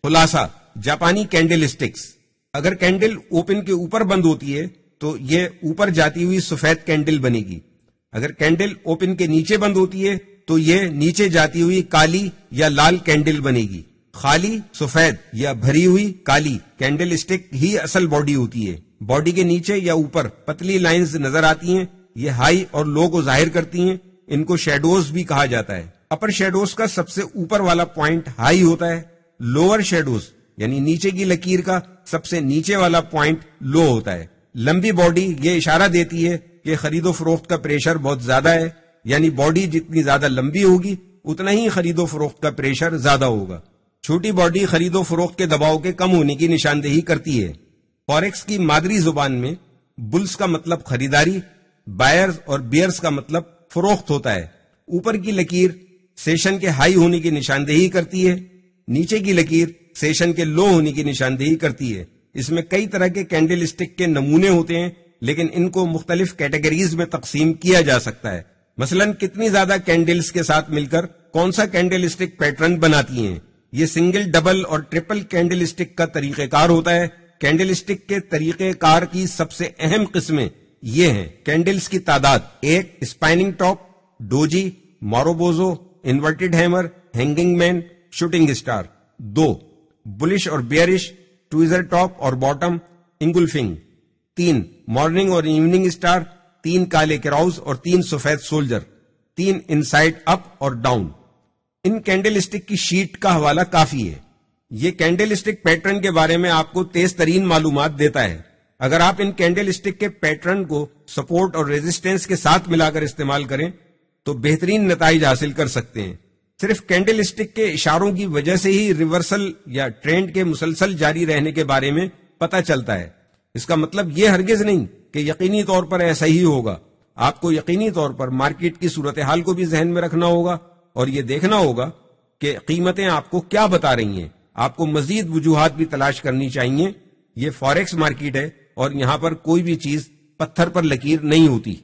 خلاصہ، جاپانی candle sticks. اگر کینڈل اوپن کے اوپر بند ہوتی ہے تو یہ اوپر جاتی ہوئی سفید کینڈل بنے گی. اگر کینڈل اوپن کے نیچے بند ہوتی ہے تو یہ نیچے جاتی ہوئی کالی یا لال کینڈل بنے گی. خالی سفید یا بھری ہوئی کالی کینڈل اسٹک ہی اصل باڈی ہوتی ہے. باڈی کے نیچے یا اوپر پتلی لائنز نظر آتی ہیں، یہ ہائی اور لو کو ظاہر کرتی ہیں. ان کو شیڈوز بھی کہا جاتا ہے. اپر شیڈوز کا سب سے اوپر والا پوائنٹ ہائی ہوتا ہے. لوور شیڈوز یعنی نیچے کی لکیر کا سب سے نیچے والا پوائنٹ لو ہوتا ہے. لمبی باڈی یہ اشارہ دیتی ہے کہ خرید و فروخت کا پریشر بہت زیادہ ہے، یعنی باڈی جتنی زیادہ لمبی ہوگی اتنا ہی خرید و فروخت کا پریشر زیادہ ہوگا. چھوٹی باڈی خرید و فروخت کے دباؤ کے کم ہونے کی نشاندہی کرتی ہے. فوریکس کی مادری زبان میں بلز کا مطلب خریداری، بائرز اور بیئرز کا مطلب فروخت ہوتا ہے. اوپر کی لکیر سیشن کے ہائی ہونے کی نشاندہی کرتی ہے، نیچے کی لکیر سیشن کے لو ہونے کی نشاندہی کرتی ہے. اس میں کئی طرح کے کینڈل اسٹک کے نمونے ہوتے ہیں، لیکن ان کو مختلف کیٹیگریز میں تقسیم کیا جا سکتا ہے. مثلا کتنی زیادہ کینڈلز کے ساتھ مل کر کون سا کینڈل اسٹک پیٹرن بناتی ہیں. یہ سنگل، ڈبل اور ٹرپل کینڈل اسٹک کا طریقہ کار ہوتا ہے. کینڈل اسٹک کے طریقہ کار کی سب سے اہم قسمیں یہ ہیں: کینڈلز کی تعداد 1 spinning top, doji, marubozu, inverted hammer, hanging man, shooting star. 2 bullish اور بیئرش، ٹویزر ٹاپ اور باٹم، انگلفنگ. 3 مارننگ اور ایوننگ سٹار، 3 کالے کراؤز اور 3 سفید سولجر. 3 انسائڈ اپ اور ڈاؤن. ان کینڈل اسٹک کی شیٹ کا حوالہ کافی ہے. یہ کینڈل اسٹک پیٹرن کے بارے میں آپ کو تیز ترین معلومات دیتا ہے. اگر آپ ان کینڈل اسٹک کے پیٹرن کو سپورٹ اور ریزسٹنس کے ساتھ ملا کر استعمال کریں تو بہترین نتائج حاصل کر سکتے ہیں. صرف کینڈل اسٹک کے اشاروں کی وجہ سے ہی ریورسل یا ٹرینڈ کے مسلسل جاری رہنے کے بارے میں پتہ چلتا ہے. اس کا مطلب یہ ہرگز نہیں کہ یقینی طور پر ایسا ہی ہوگا. آپ کو یقینی طور پر مارکیٹ کی صورتحال کو بھی ذہن میں رکھنا ہوگا اور یہ دیکھنا ہوگا کہ قیمتیں آپ کو کیا بتا رہی ہیں. آپ کو مزید وجوہات بھی تلاش کرنی چاہیے. یہ فوریکس مارکیٹ ہے اور یہاں پر کوئی بھی چیز پتھر پر لکیر نہیں ہوتی.